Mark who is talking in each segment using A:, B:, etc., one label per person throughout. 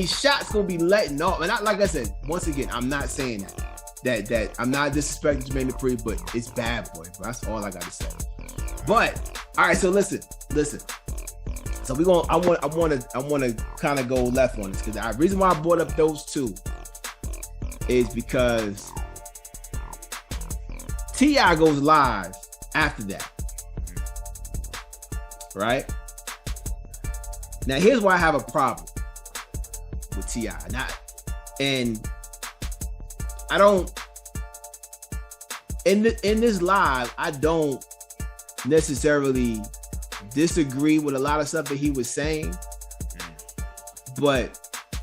A: shots gonna be letting off. And like I said, once again, I'm not saying that I'm not disrespecting Jermaine Dupri, but it's Bad Boy, bro. That's all I gotta say. But all right, so listen. So I want to kind of go left on this because the reason why I brought up those two is because T.I. goes live after that, right? Now here's why I have a problem with T.I. In this live, I don't necessarily disagree with a lot of stuff that he was saying, but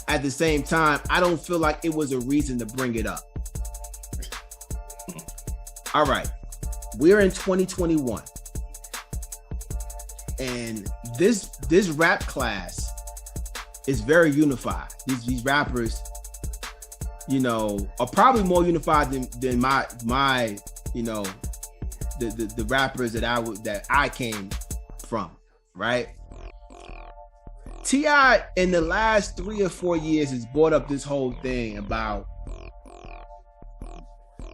A: at the same time, I don't feel like it was a reason to bring it up. All right, we're in 2021, and this rap class is very unified. These rappers, you know, are probably more unified than my you know, the rappers that I came from, right? T.I. in the last 3 or 4 years has brought up this whole thing about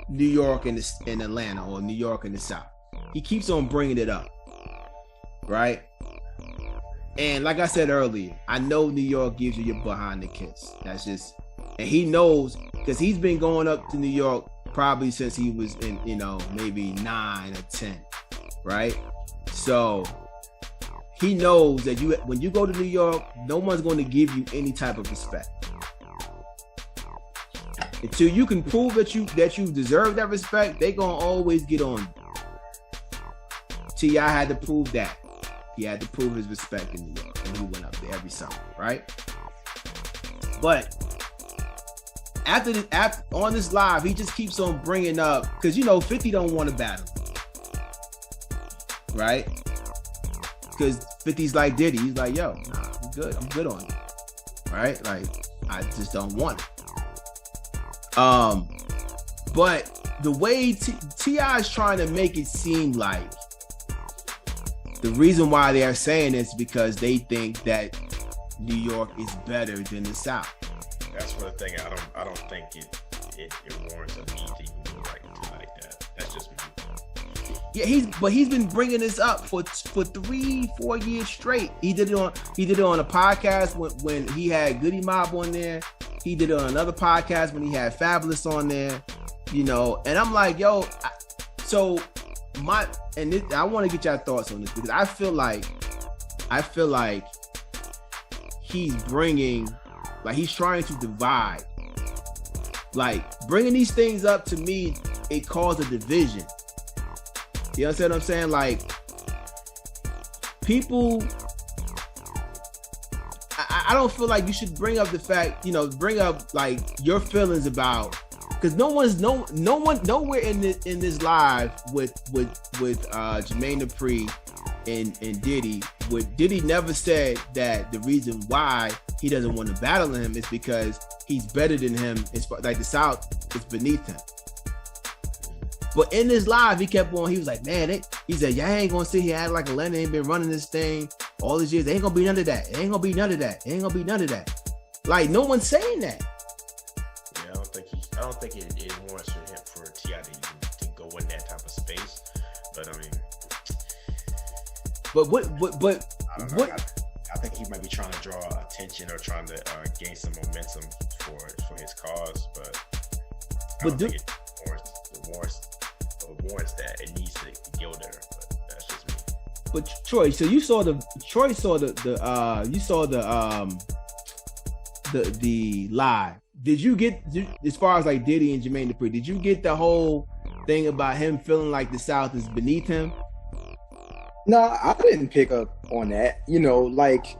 A: New York and Atlanta, or New York and the South. He keeps on bringing it up, right? And like I said earlier, I know New York gives you your behind the kiss. That's just, and he knows because he's been going up to New York probably since he was in, you know, maybe 9 or 10, right? So he knows that when you go to New York, no one's going to give you any type of respect until you can prove that you deserve that respect. They gonna always get on you. T.I. had to prove that. He had to prove his respect in New York, and he went up there every summer, right? But after on this live, he just keeps on bringing up, because you know 50 don't want to battle, right? Because 50's like Diddy. He's like, yo, nah, I'm good. I'm good on you, right? Like, I just don't want it. But the way T.I. is trying to make it seem like the reason why they are saying this because they think that New York is better than the South.
B: That's the thing. I don't think it warrants a need to even do like that. That's just me.
A: Yeah, he's been bringing this up for 3-4 years straight. He did it on a podcast when he had Goody Mob on there. He did it on another podcast when he had Fabulous on there. You know, and I'm like, yo, I want to get your thoughts on this because I feel like he's trying to divide. Like, bringing these things up, to me, it caused a division. You understand what I'm saying? Like, people, I don't feel like you should bring up the fact, you know, bring up like your feelings about, because no one nowhere in this live with Jermaine Dupri and Diddy, Diddy never said that the reason why he doesn't want to battle him is because he's better than him. It's like the South is beneath him. But in this live, he kept on. He was like, man, he said, y'all ain't gonna sit here and act like Atlanta ain't been running this thing all these years. There ain't gonna be none of that. There ain't gonna be none of that. There ain't gonna be none of that. Like, no one's saying that.
B: Yeah, I don't think it warrants for T.I. to go in that type of space. But I mean, I think he might be trying to draw attention or trying to gain some momentum for his cause. But I don't think it warrants that. It needs to go there. But that's just me.
A: But Troy, so you saw the live. Did you get, as far as like Diddy and Jermaine Dupri, did you get the whole thing about him feeling like the South is beneath him?
C: No, I didn't pick up on that. You know, like,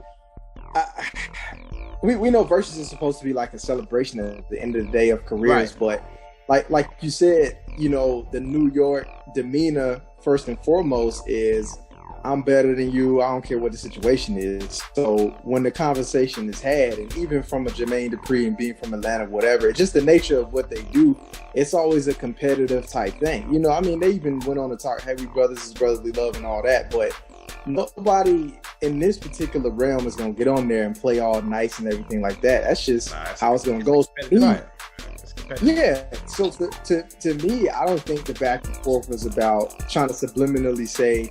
C: we know Verzuz is supposed to be like a celebration at the end of the day of careers, right. But like you said, you know, the New York demeanor first and foremost is, I'm better than you. I don't care what the situation is. So when the conversation is had, and even from a Jermaine Dupri and being from Atlanta, whatever, just the nature of what they do, it's always a competitive type thing. You know, I mean, they even went on to talk Heavy Brothers is brotherly love and all that. But nobody in this particular realm is gonna get on there and play all nice and everything like that. That's just how it's gonna go. Yeah. So to me, I don't think the back and forth was about trying to subliminally say,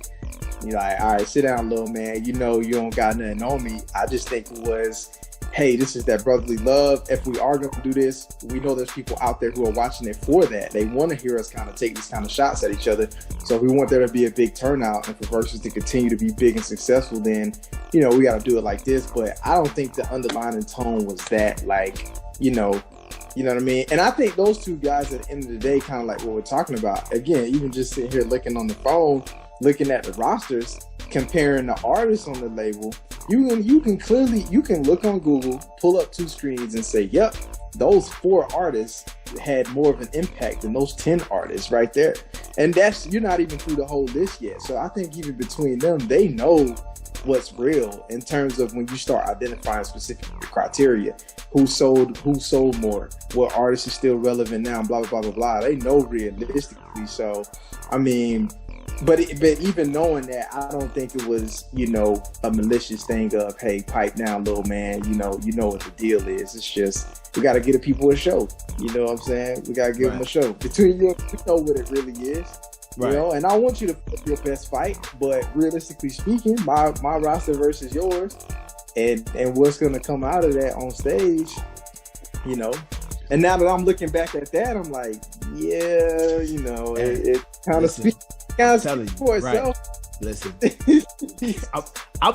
C: you're like, all right, sit down, little man. You know, you don't got nothing on me. I just think it was, hey, this is that brotherly love. If we are going to do this, we know there's people out there who are watching it for that. They want to hear us kind of take these kind of shots at each other. So if we want there to be a big turnout and for Verzuz to continue to be big and successful, then, you know, we got to do it like this. But I don't think the underlying tone was that, like, you know what I mean? And I think those two guys at the end of the day, kind of like what we're talking about, again, even just sitting here looking on the phone, looking at the rosters, comparing the artists on the label, you can clearly, you can look on Google, pull up two screens and say, yep, those 4 artists had more of an impact than those 10 artists right there. And that's, you're not even through the whole list yet. So I think even between them, they know what's real in terms of when you start identifying specific criteria. Who sold more, what artist is still relevant now, blah, blah, blah, blah, blah. They know realistically. So, I mean, but even knowing that, I don't think it was, you know, a malicious thing of, hey, pipe down, little man, you know what the deal is. It's just, we got to give the people a show. You know what I'm saying? We got to give them a show. Between you, you know what it really is. You know, and I want you to put your best fight, but realistically speaking, my roster versus yours, and what's going to come out of that on stage, you know. And now that I'm looking back at that, I'm like, yeah, you know, it kind of speaks for itself.
A: Listen, I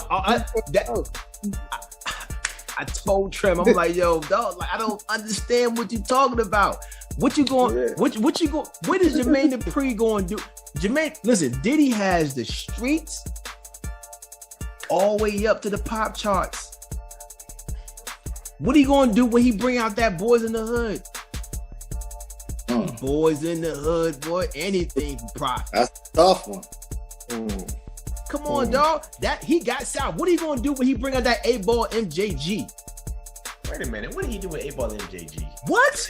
A: told Trem, I'm like, yo, dog, like, I don't understand what you're talking about. What you going? Yeah. What you going? What is Jermaine Dupri going to do? Jermaine, listen, Diddy has the streets all the way up to the pop charts. What are you going to do when he bring out that Boys in the Hood? Boys in the Hood, boy, anything for profit.
D: That's a tough one.
A: Come on, dog. That he got South. What are you going to do when he bring out that 8-ball MJG?
B: Wait a minute. What did he do with 8-ball MJG?
A: What?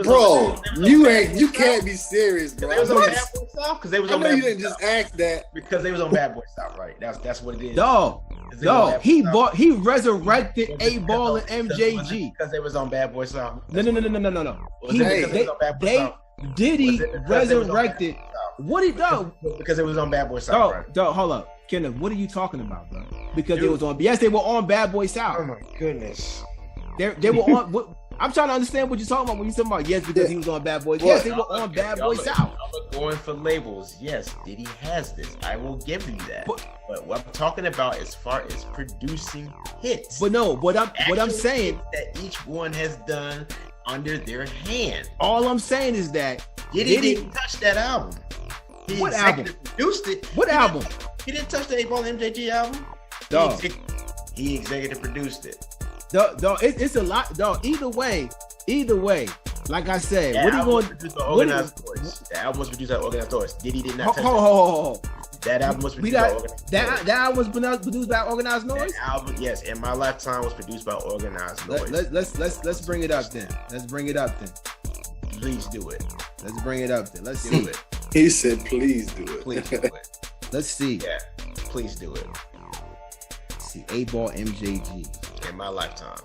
D: Bro, you can't be serious, bro.
B: They was on Bad Boy South. Because they was on Bad Boy South. You didn't
D: just ask that
B: because they was on Bad Boy South, right? That's what it is.
A: Dog, he resurrected 8-ball and MJG
B: because they was on Bad Boy South.
A: No. Diddy resurrected. What he do?
B: Because it was on Bad Boy South. Right?
A: Dog, hold up, Kenneth. What are you talking about, bro? Because it was on. Yes, they were on Bad Boy South.
B: Oh my goodness.
A: They were on. What, I'm trying to understand what you're talking about when you're talking about. Yes, because he was on Bad Boy. Yes, they were on Bad Boy South.
B: I'm going for labels. Yes, Diddy has this. I will give you that. But what I'm talking about as far as producing hits.
A: But no, what I'm saying
B: that each one has done under their hand.
A: All I'm saying is that
B: Diddy didn't touch that album.
A: What album?
B: Produced it.
A: What album?
B: He didn't touch the 8-ball MJG album.
A: Dog.
B: He executive produced it.
A: Dog, it's a lot. Dog, either way, like I said,
B: that
A: what are you going to
B: do? The album was produced by Organized Noise. Diddy did not touch that album was produced by Organized Noise.
A: That album was produced by Organized Noise?
B: That album, yes, in my lifetime was produced by Organized Noise.
A: Let's bring it up then.
B: Please do it.
A: Let's bring it up then. Let's see it.
D: He said, please do it.
B: Please do it.
A: Let's see.
B: Yeah, please do it.
A: Let's see, 8-ball MJG.
B: In my lifetime.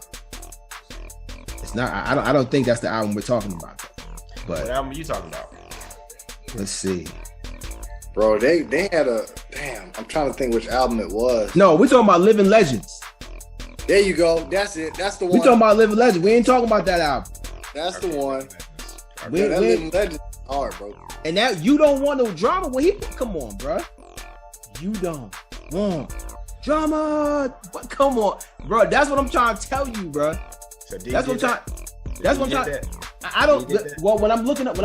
A: It's not. I don't think that's the album we're talking about. But
B: what album are you talking about?
A: Let's see.
D: Bro, they had a damn. I'm trying to think which album it was.
A: No, we're talking about Living Legends.
D: There you go. That's it. That's the one.
A: We're talking about Living Legends. We ain't talking about that album.
D: That's the one.
A: That
D: Living Legends is hard, bro.
A: And that you don't want no drama when he come on, bro. You don't want drama. But come on, bro. That's what I'm trying to tell you, bro.
B: So
A: that's what I'm trying. That's what I'm trying. I don't. Well, when I'm looking at the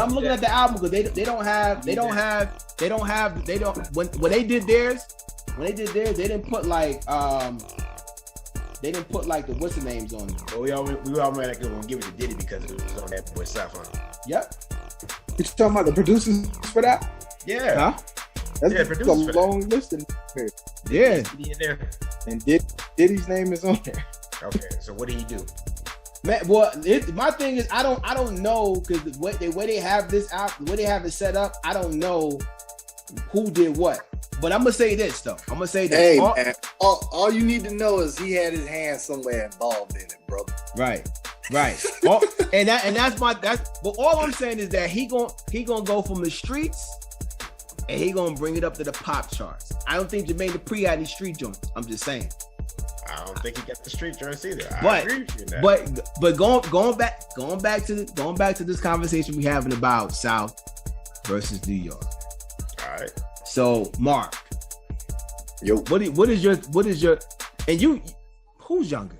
A: album, because they don't have. When they did theirs, they didn't put like They didn't put like the what's the names on it.
B: Well, we automatically gonna give it to Diddy because it was on that boy South on it.
A: Yep.
C: You talking about the producers for that?
B: Yeah.
C: Huh? That's a long list in there.
A: Yeah.
B: Diddy in there.
C: And Diddy's name is on there.
B: Okay, so what did he do?
A: Man, well, my thing is I don't know because the way they have this out, the way they have it set up, I don't know who did what. But I'm gonna say this though.
D: Hey, man, all you need to know is he had his hand somewhere involved in it, bro.
A: Right. But all I'm saying is that he gonna go from the streets and he gonna bring it up to the pop charts. I don't think Jermaine Dupri had any street joints. I'm just saying.
B: I don't think he got the street joints either.
A: But
B: I agree with you that.
A: but going back to this conversation we having about South versus New York.
B: All right.
A: So Mark,
D: Yo,
A: what is your and you who's younger?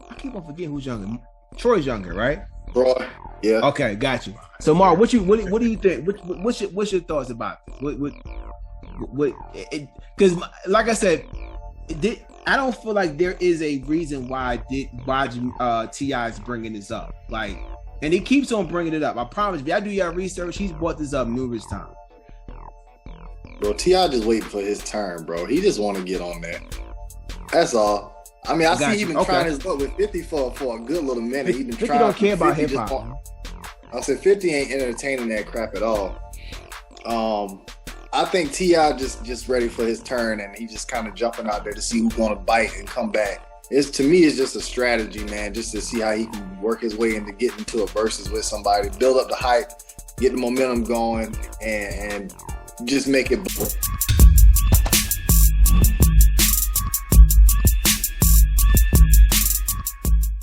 A: I keep on forgetting who's younger. Troy's younger, right?
D: bro. Yeah.
A: Okay, got you. So Mark, what do you think? What's your thoughts about this? Because like I said, I don't feel like there is a reason why T.I. is bringing this up. Like, and he keeps on bringing it up. I promise you, I do your research. He's brought this up numerous times.
D: Bro, T.I. just waiting for his turn, bro. He just want to get on there. That's all. I mean, I see he been trying his luck with 50 for a good little minute. He been
A: 50
D: trying.
A: Don't care about hip hop.
D: I said 50 ain't entertaining that crap at all. I think T.I. just ready for his turn, and he just kind of jumping out there to see who's going to bite and come back. To me, it's just a strategy, man, just to see how he can work his way into getting into a versus with somebody, build up the hype, get the momentum going, and just make it.